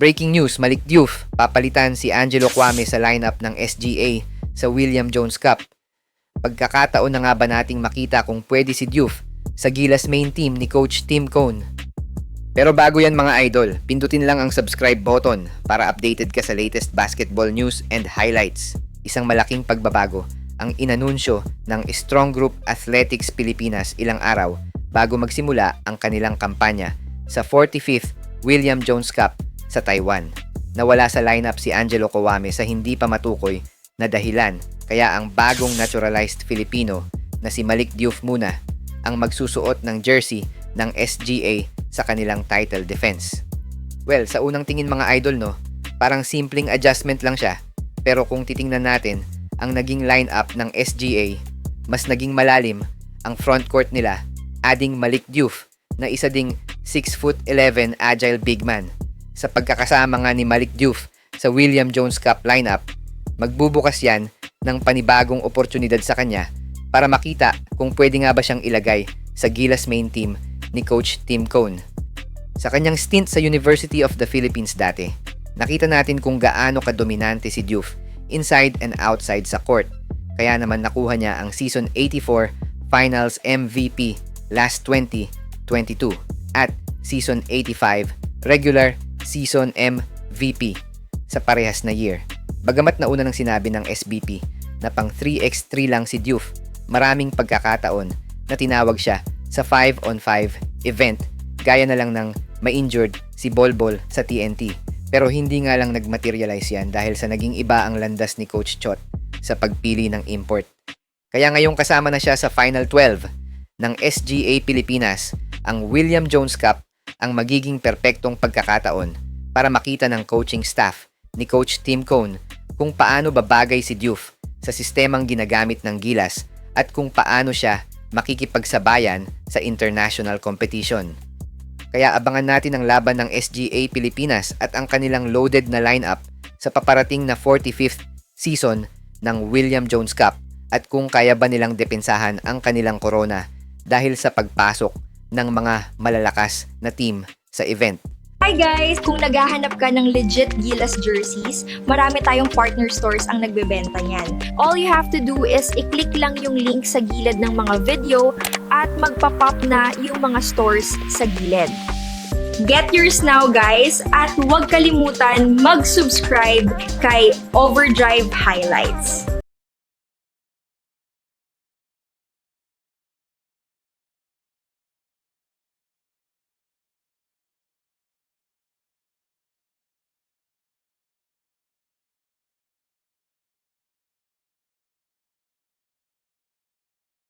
Breaking news, Malik Diouf, papalitan si Angelo Kwame sa lineup ng SGA sa William Jones Cup. Pagkakataon na nga ba nating makita kung pwede si Diouf sa Gilas main team ni Coach Tim Cone? Pero bago yan mga idol, pindutin lang ang subscribe button para updated ka sa latest basketball news and highlights. Isang malaking pagbabago ang inanunsyo ng Strong Group Athletics Pilipinas ilang araw bago magsimula ang kanilang kampanya sa 45th William Jones Cup sa Taiwan. Nawala sa lineup si Angelo Kwame sa hindi pa matukoy na dahilan, kaya ang bagong naturalized Filipino na si Malik Diouf muna ang magsusuot ng jersey ng SGA sa kanilang title defense. Well, sa unang tingin mga idol no, parang simpleng adjustment lang siya. Pero kung titingnan natin ang naging lineup ng SGA, mas naging malalim ang frontcourt nila, adding Malik Diouf na isa ding 6'11" agile big man. Sa pagkakasama nga ni Malik Diouf sa William Jones Cup lineup, magbubukas yan ng panibagong oportunidad sa kanya para makita kung pwede nga ba siyang ilagay sa Gilas main team ni Coach Tim Cone. Sa kanyang stint sa University of the Philippines dati, nakita natin kung gaano kadominante si Diouf inside and outside sa court. Kaya naman nakuha niya ang Season 84 Finals MVP last 2022 at Season 85 Regular Season MVP sa parehas na year. Bagamat nauna nang sinabi ng SBP na pang 3x3 lang si Diouf, maraming pagkakataon na tinawag siya sa 5-on-5 event gaya na lang ng ma-injured si Bolbol sa TNT. Pero hindi nga lang nagmaterialize yan dahil sa naging iba ang landas ni Coach Chot sa pagpili ng import. Kaya ngayong kasama na siya sa Final 12 ng SGA Pilipinas, ang William Jones Cup ang magiging perpektong pagkakataon para makita ng coaching staff ni Coach Tim Cone kung paano babagay si Diouf sa sistemang ginagamit ng Gilas at kung paano siya makikipagsabayan sa international competition. Kaya abangan natin ang laban ng SGA Pilipinas at ang kanilang loaded na lineup sa paparating na 45th season ng William Jones Cup at kung kaya ba nilang depensahan ang kanilang corona dahil sa pagpasok ng mga malalakas na team sa event. Hi guys! Kung naghahanap ka ng legit Gilas jerseys, marami tayong partner stores ang nagbebenta niyan. All you have to do is i-click lang yung link sa gilid ng mga video at magpa-pop na yung mga stores sa gilid. Get yours now guys at huwag kalimutan mag-subscribe kay Overdrive Highlights.